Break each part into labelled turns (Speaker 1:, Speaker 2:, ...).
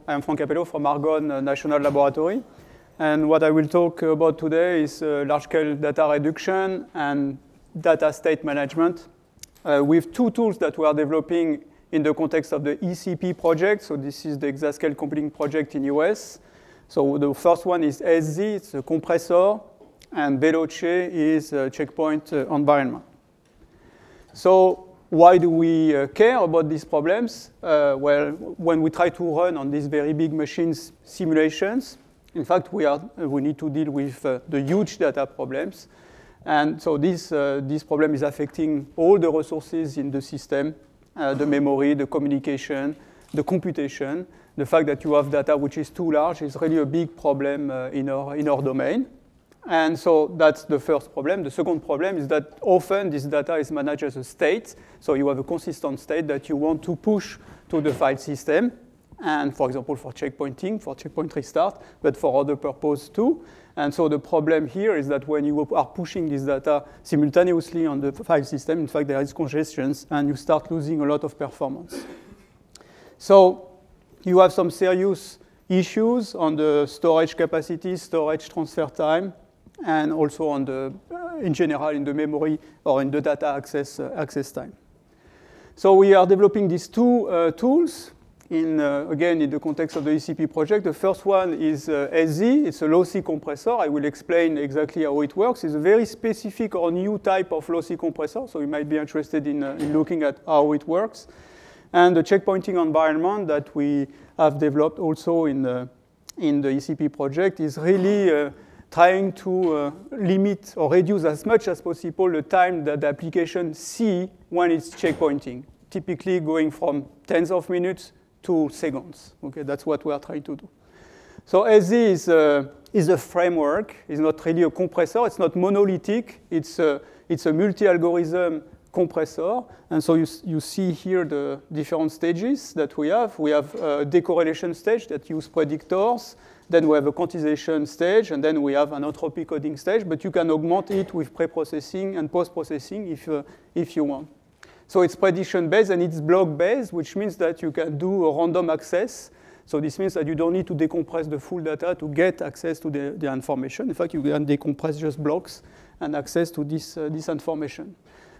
Speaker 1: I'm Frank Capello from Argonne National Laboratory. And what I will talk about today is large-scale data reduction and data state management with two tools that we are developing in the context of the ECP project. So this is the Exascale Computing Project in US. So the first one is SZ, it's a compressor, and Veloce is a checkpoint environment. So why do we care about these problems? Well, when we try to run on these very big machines simulations, in fact, we need to deal with the huge data problems. And so this problem is affecting all the resources in the system, the memory, the communication, the computation. The fact that you have data which is too large is really a big problem in our domain. And so that's the first problem. The second problem is that often this data is managed as a state. So you have a consistent state that you want to push to the file system. And for example, for checkpointing, for checkpoint restart, but for other purposes too. And so the problem here is that when you are pushing this data simultaneously on the file system, in fact, there is congestion, and you start losing a lot of performance. So you have some serious issues on the storage capacity, storage transfer time, and also on the, in general, in the memory or in the data access time. So we are developing these two tools, again, in the context of the ECP project. The first one is SZ. It's a lossy compressor. I will explain exactly how it works. It's a very specific or new type of lossy compressor, so you might be interested in looking at how it works. And the checkpointing environment that we have developed also in the ECP project is really trying to limit or reduce as much as possible the time that the application sees when it's checkpointing, typically going from tens of minutes to seconds. Okay, that's what we are trying to do. So SZ is a framework. It's not really a compressor. It's not monolithic. It's a multi-algorithm compressor. And so you see here the different stages that we have. We have a decorrelation stage that uses predictors. Then we have a quantization stage, and then we have an entropy coding stage. But you can augment it with pre-processing and post-processing if you want. So it's prediction-based and it's block-based, which means that you can do a random access. So this means that you don't need to decompress the full data to get access to the information. In fact, you can decompress just blocks and access to this information.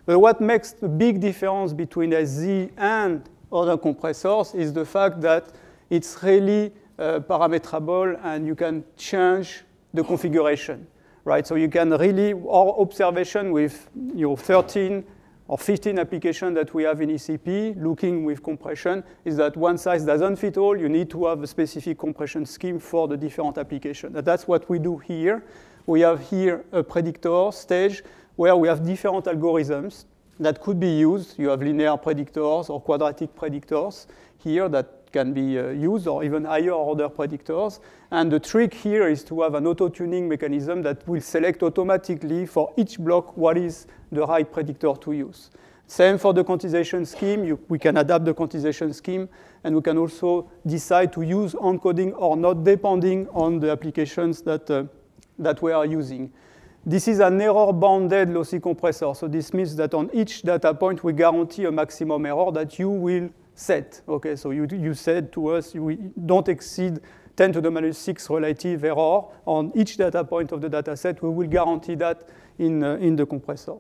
Speaker 1: But what makes the big difference between SZ and other compressors is the fact that it's really parametrable and you can change the configuration, right? So you can really, our observation with 13 or 15 applications that we have in ECP, looking with compression, is that one size doesn't fit all. You need to have a specific compression scheme for the different applications. And that's what we do here. We have here a predictor stage where we have different algorithms that could be used. You have linear predictors or quadratic predictors here that can be used, or even higher order predictors. And the trick here is to have an auto-tuning mechanism that will select automatically for each block what is the right predictor to use. Same for the quantization scheme. We can adapt the quantization scheme, and we can also decide to use encoding or not, depending on the applications that we are using. This is an error-bounded lossy compressor. So this means that on each data point, we guarantee a maximum error that you will set. Okay, so you said to us we don't exceed 10 to the minus 6 relative error on each data point of the data set. We will guarantee that in the compressor.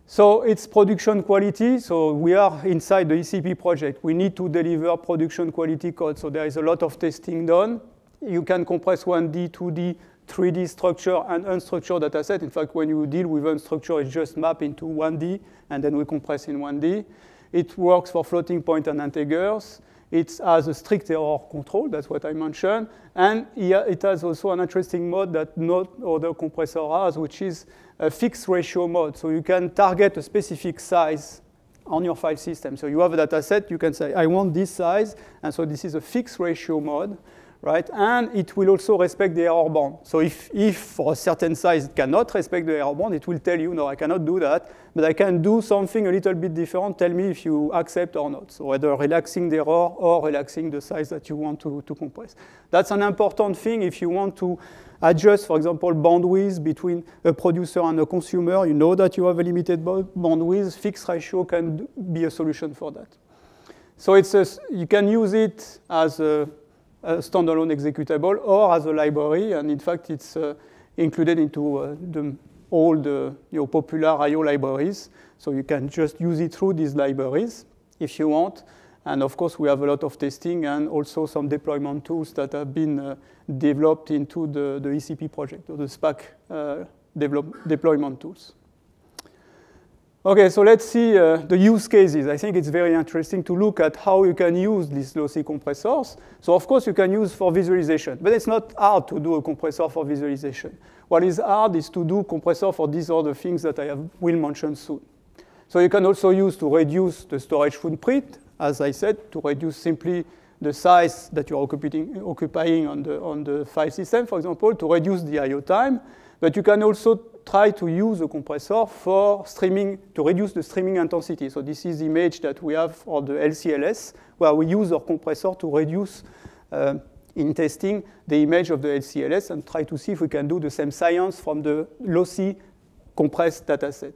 Speaker 1: So it's production quality. So we are inside the ECP project. We need to deliver production quality code. So there is a lot of testing done. You can compress 1D, 2D, 3D structure and unstructured data set. In fact, when you deal with unstructured, it's just map into 1D, and then we compress in 1D. It works for floating point and integers. It has a strict error control, that's what I mentioned. And it has also an interesting mode that no other compressor has, which is a fixed ratio mode. So you can target a specific size on your file system. So you have a data set, you can say, I want this size. And so this is a fixed ratio mode, right? And it will also respect the error bound. So if for a certain size it cannot respect the error bound, it will tell you, no, I cannot do that, but I can do something a little bit different. Tell me if you accept or not. So whether relaxing the error or relaxing the size that you want to compress. That's an important thing if you want to adjust, for example, bandwidth between a producer and a consumer. You know that you have a limited bandwidth. Fixed ratio can be a solution for that. So you can use it as a standalone executable or as a library, and in fact, it's included into all the popular I/O libraries. So you can just use it through these libraries if you want. And of course, we have a lot of testing and also some deployment tools that have been developed into the ECP project, or the SPAC deployment tools. Okay, so let's see the use cases. I think it's very interesting to look at how you can use these lossy compressors. So of course, you can use for visualization, but it's not hard to do a compressor for visualization. What is hard is to do compressor for these other things that I will mention soon. So you can also use to reduce the storage footprint, as I said, to reduce simply the size that you're occupying on the file system, for example, to reduce the I/O time. But you can also try to use a compressor for streaming, to reduce the streaming intensity. So this is the image that we have for the LCLS, where we use our compressor to reduce, in testing, the image of the LCLS and try to see if we can do the same science from the lossy compressed dataset.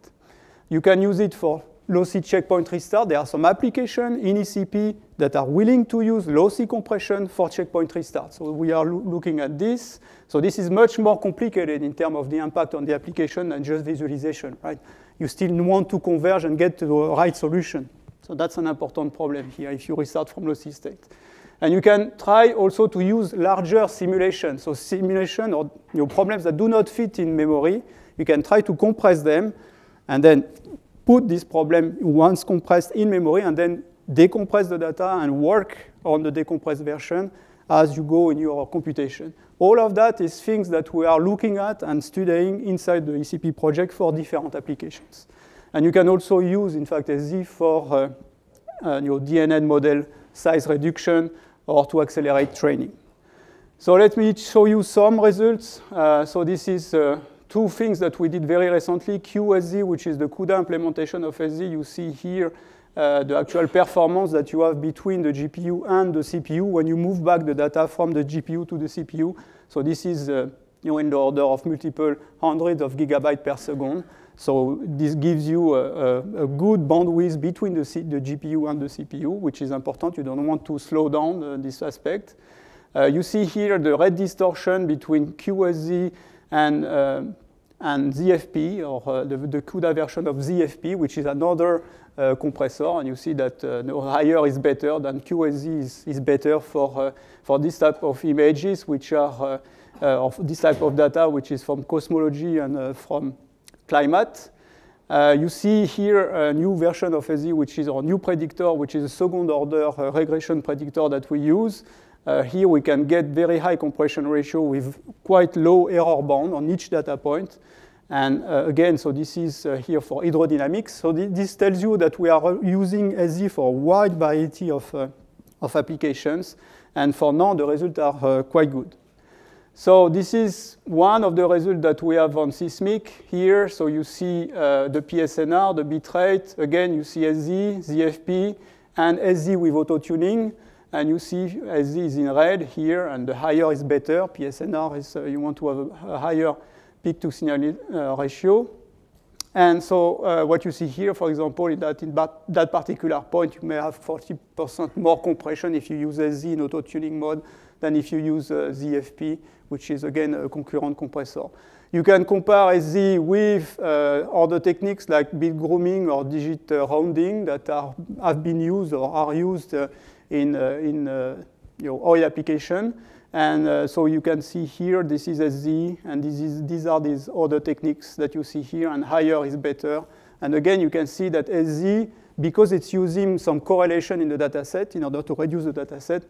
Speaker 1: You can use it for lossy checkpoint restart. There are some applications in ECP that are willing to use lossy compression for checkpoint restart. So we are looking at this. So this is much more complicated in terms of the impact on the application than just visualization, right? You still want to converge and get to the right solution. So that's an important problem here if you restart from lossy state. And you can try also to use larger simulations. So simulation or problems that do not fit in memory, you can try to compress them and then put this problem once compressed in memory and then decompress the data and work on the decompressed version as you go in your computation. All of that is things that we are looking at and studying inside the ECP project for different applications. And you can also use, in fact, SZ for your DNN model size reduction or to accelerate training. So let me show you some results. So this is two things that we did very recently. QSZ, which is the CUDA implementation of SZ. You see here the actual performance that you have between the GPU and the CPU when you move back the data from the GPU to the CPU. So this is in the order of multiple hundreds of gigabytes per second. So this gives you a good bandwidth between the GPU and the CPU, which is important. You don't want to slow down this aspect. You see here the red distortion between QSZ and ZFP, or the CUDA version of ZFP, which is another compressor. And you see that higher is better than QSZ is better for this type of images, which are of this type of data, which is from cosmology and from climate. You see here a new version of SZ, which is our new predictor, which is a second order regression predictor that we use. Here we can get very high compression ratio with quite low error bound on each data point. And again, so this is here for hydrodynamics. So this tells you that we are using SZ for a wide variety of applications. And for now, the results are quite good. So this is one of the results that we have on Seismic here. So you see the PSNR, the bitrate. Again, you see SZ, ZFP, and SZ with auto-tuning. And you see SZ is in red here, and the higher is better. PSNR is, you want to have a higher peak-to-signal ratio. And so what you see here, for example, is that in that particular point, you may have 40% more compression if you use SZ in auto-tuning mode than if you use ZFP, which is, again, a concurrent compressor. You can compare SZ with other techniques like bit grooming or digit rounding that have been used or are used in oil application. And so you can see here, this is SZ, and these are these other techniques that you see here, and higher is better. And again, you can see that SZ, because it's using some correlation in the data set in order to reduce the data set,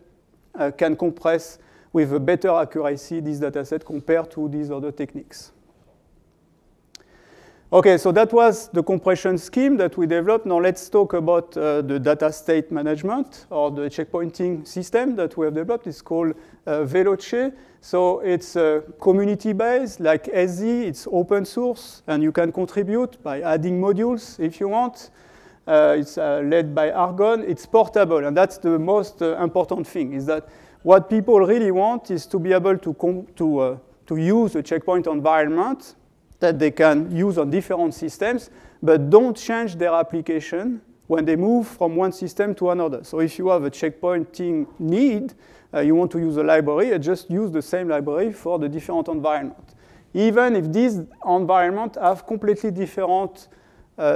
Speaker 1: can compress with a better accuracy this data set compared to these other techniques. Okay, so that was the compression scheme that we developed. Now let's talk about the data state management or the checkpointing system that we have developed. It's called Veloce. So it's community-based, like SZ. It's open source, and you can contribute by adding modules if you want. It's led by Argonne. It's portable, and that's the most important thing, is that what people really want is to be able to use a checkpoint environment that they can use on different systems, but don't change their application when they move from one system to another. So if you have a checkpointing need, you want to use a library, and just use the same library for the different environments. Even if these environments have completely different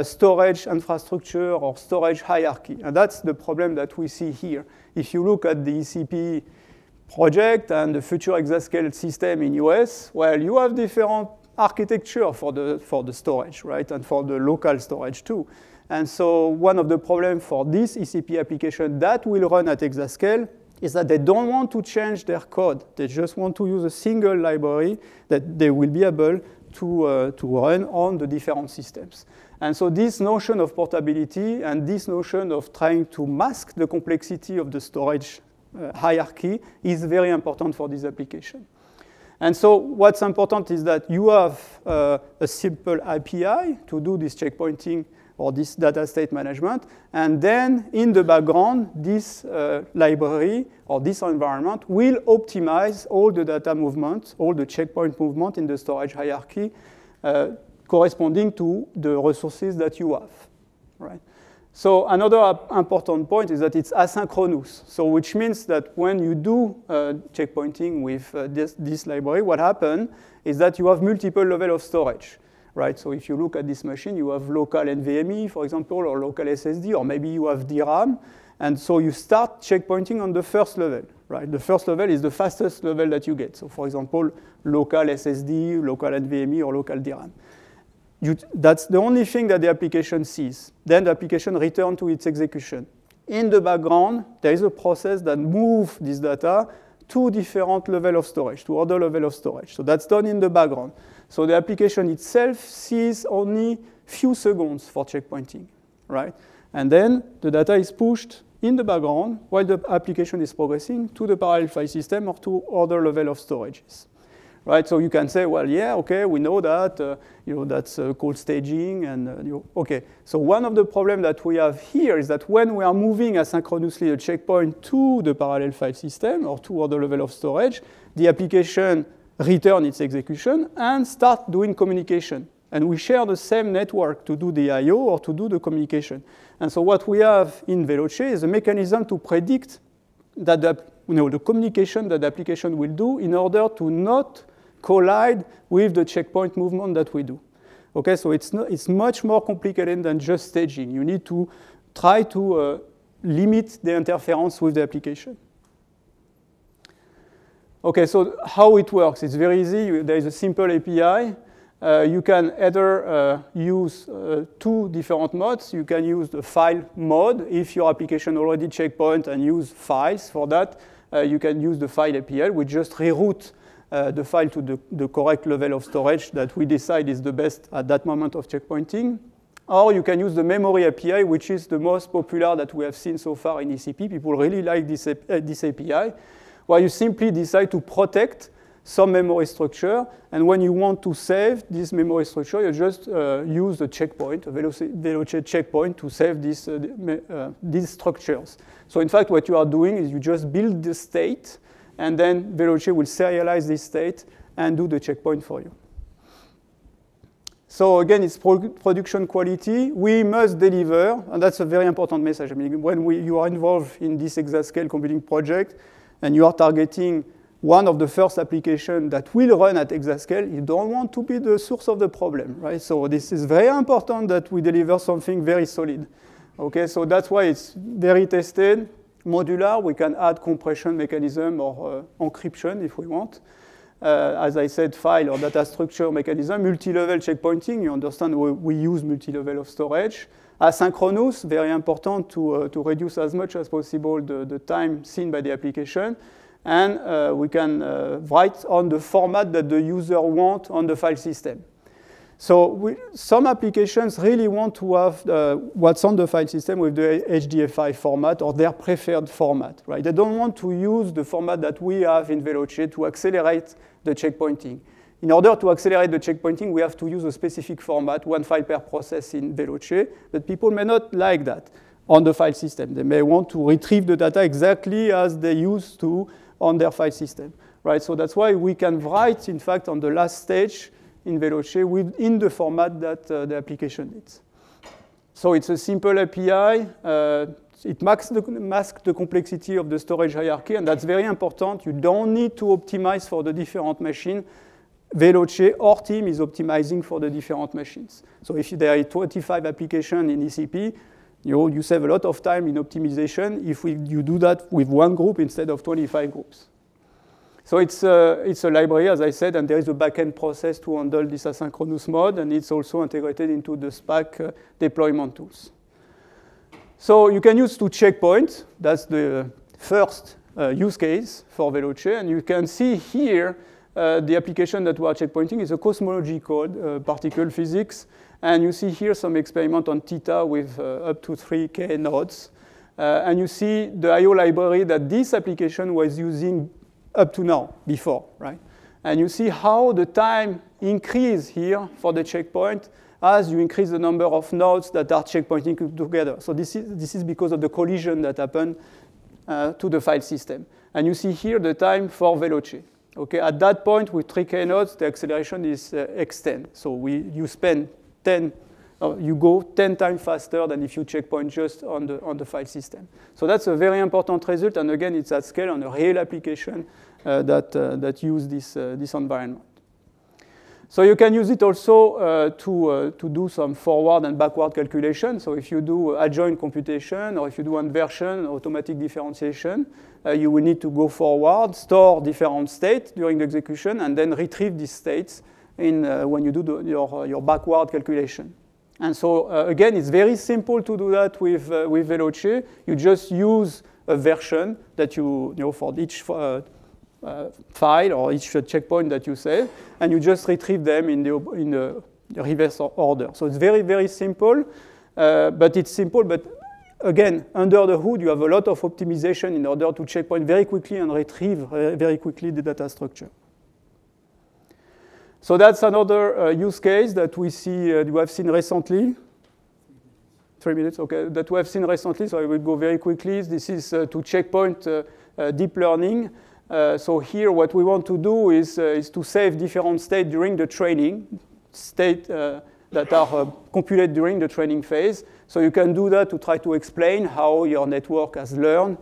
Speaker 1: storage infrastructure or storage hierarchy. And that's the problem that we see here. If you look at the ECP project and the future exascale system in US, well, you have different architecture for the storage, right, and for the local storage too. And so one of the problems for this ECP application that will run at exascale is that they don't want to change their code. They just want to use a single library that they will be able to run on the different systems. And so this notion of portability and this notion of trying to mask the complexity of the storage hierarchy is very important for this application. And so what's important is that you have a simple API to do this checkpointing or this data state management. And then in the background, this library or this environment will optimize all the data movement, all the checkpoint movement in the storage hierarchy corresponding to the resources that you have, right? So another important point is that it's asynchronous. So which means that when you do checkpointing with this library, what happens is that you have multiple levels of storage, right? So if you look at this machine, you have local NVMe, for example, or local SSD, or maybe you have DRAM. And so you start checkpointing on the first level, right? The first level is the fastest level that you get. So for example, local SSD, local NVMe, or local DRAM. That's the only thing that the application sees. Then the application returns to its execution. In the background, there is a process that moves this data to different levels of storage, to other levels of storage. So that's done in the background. So the application itself sees only few seconds for checkpointing, right? And then the data is pushed in the background while the application is progressing to the parallel file system or to other levels of storages. Right, so you can say, well, yeah, okay, we know that, that's called staging, and okay. So one of the problems that we have here is that when we are moving asynchronously a checkpoint to the parallel file system or to other level of storage, the application returns its execution and start doing communication. And we share the same network to do the I/O or to do the communication. And so what we have in Veloce is a mechanism to predict that the communication that the application will do in order to not collide with the checkpoint movement that we do. Okay, so it's much more complicated than just staging. You need to try to limit the interference with the application. Okay, so how it works? It's very easy. There is a simple API. You can either use two different modes. You can use the file mode. If your application already checkpoint and use files for that, you can use the file API. We just reroute the file to the correct level of storage that we decide is the best at that moment of checkpointing. Or you can use the memory API, which is the most popular that we have seen so far in ECP. People really like this API, where you simply decide to protect some memory structure. And when you want to save this memory structure, you just use the checkpoint, a Veloce checkpoint, to save these structures. So in fact, what you are doing is you just build the state, and then Veloce will serialize this state and do the checkpoint for you. So again, it's production quality. We must deliver, and that's a very important message. I mean, when you are involved in this exascale computing project, and you are targeting one of the first applications that will run at exascale, you don't want to be the source of the problem, right? So this is very important that we deliver something very solid. Okay, so that's why it's very tested, modular. We can add compression mechanism or encryption if we want. As I said, file or data structure mechanism, multi-level checkpointing. You understand we use multi-level of storage. Asynchronous, very important to reduce as much as possible the time seen by the application. And we can write on the format that the user wants on the file system. So some applications really want to have what's on the file system with the HDF5 format or their preferred format, right? They don't want to use the format that we have in Veloce to accelerate the checkpointing. In order to accelerate the checkpointing, we have to use a specific format, one file per process in Veloce, but people may not like that on the file system. They may want to retrieve the data exactly as they used to on their file system, right? So that's why we can write, in fact, on the last stage in Veloce within the format that the application needs. So it's a simple API. It masks the complexity of the storage hierarchy, and that's very important. You don't need to optimize for the different machines. Veloce or team is optimizing for the different machines. So if there are 25 applications in ECP, you save a lot of time in optimization if you do that with one group instead of 25 groups. So it's a library, as I said, and there is a backend process to handle this asynchronous mode, and it's also integrated into the SPAC deployment tools. So you can use two checkpoints. That's the first use case for Veloce, and you can see here the application that we are checkpointing is a cosmology code, particle physics, and you see here some experiment on theta with up to 3K nodes. And you see the I/O library that this application was using up to now, before, right? And you see how the time increase here for the checkpoint as you increase the number of nodes that are checkpointing together. So this is because of the collision that happened to the file system. And you see here the time for Veloce. Okay, at that point with 3K nodes, the acceleration is x10. So you spend 10, you go 10 times faster than if you checkpoint just on the file system. So that's a very important result, and again, it's at scale on a real application that use this environment. So you can use it also to do some forward and backward calculation. So if you do adjoint computation, or if you do inversion, automatic differentiation, you will need to go forward, store different states during the execution, and then retrieve these states when you do your backward calculation. And so again, it's very simple to do that with Veloce. You just use a version that for each file or each checkpoint that you save, and you just retrieve them in the reverse order. So it's very, very simple, but it's simple. But again, under the hood, you have a lot of optimization in order to checkpoint very quickly and retrieve very quickly the data structure. So that's another use case that we have seen recently. 3 minutes, okay, that we have seen recently, so I will go very quickly. This is to checkpoint deep learning. So here what we want to do is to save different states during the training, states that are computed during the training phase. So you can do that to try to explain how your network has learned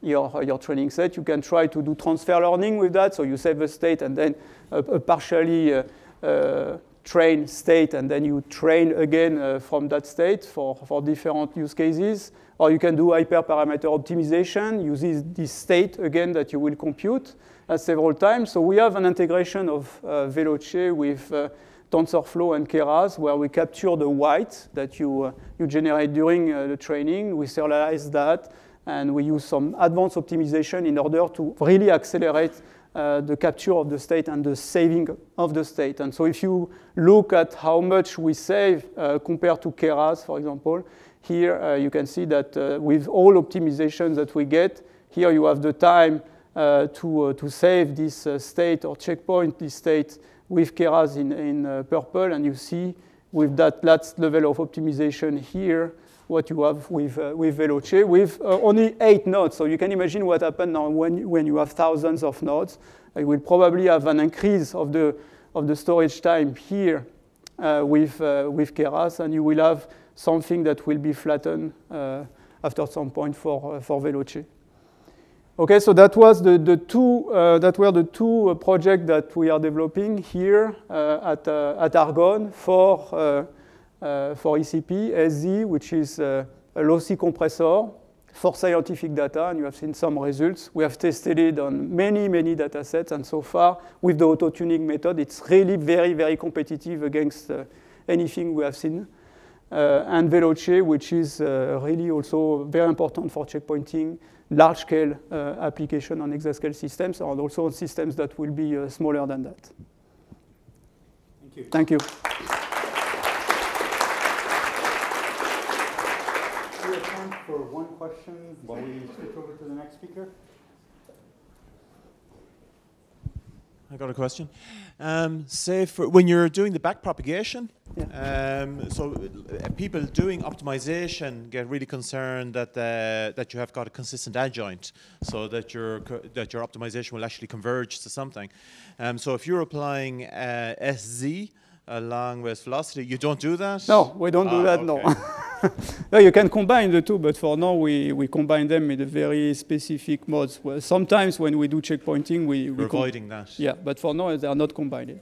Speaker 1: your training set. You can try to do transfer learning with that. So you save a state and then a partially trained state, and then you train again from that state for different use cases. Or you can do hyperparameter optimization, use this state again that you will compute several times. So we have an integration of Veloce with TensorFlow and Keras, where we capture the white that you generate during the training. We serialize that, and we use some advanced optimization in order to really accelerate the capture of the state and the saving of the state. And so if you look at how much we save compared to Keras, for example, here you can see that with all optimizations that we get, here you have the time to save this state or checkpoint this state with Keras in purple, and you see with that last level of optimization here what you have with Veloce with only 8 nodes. So you can imagine what happens now when you have thousands of nodes. You will probably have an increase of the storage time here with Keras, and you will have something that will be flattened after some point for Veloce. Okay, so that was the two projects that we are developing here at Argonne for ECP, SZ, which is a lossy compressor for scientific data, and you have seen some results. We have tested it on many, many data sets, and so far, with the auto-tuning method, it's really very, very competitive against anything we have seen. And Veloce, which is really also very important for checkpointing large-scale application on exascale systems, and also on systems that will be smaller than that.
Speaker 2: Thank you.
Speaker 1: Thank you.
Speaker 2: We have time for one question while we switch over to the next speaker.
Speaker 3: I got a question. Say when you're doing the backpropagation, so people doing optimization get really concerned that you have got a consistent adjoint, so that your optimization will actually converge to something. So if you're applying SZ, along with velocity. You don't do that?
Speaker 1: No, we don't do that,
Speaker 3: okay.
Speaker 1: no. No, you can combine the two, but for now we combine them in a very specific modes. Well, sometimes when we do checkpointing,
Speaker 3: You're avoiding that.
Speaker 1: Yeah, but for now they are not combined.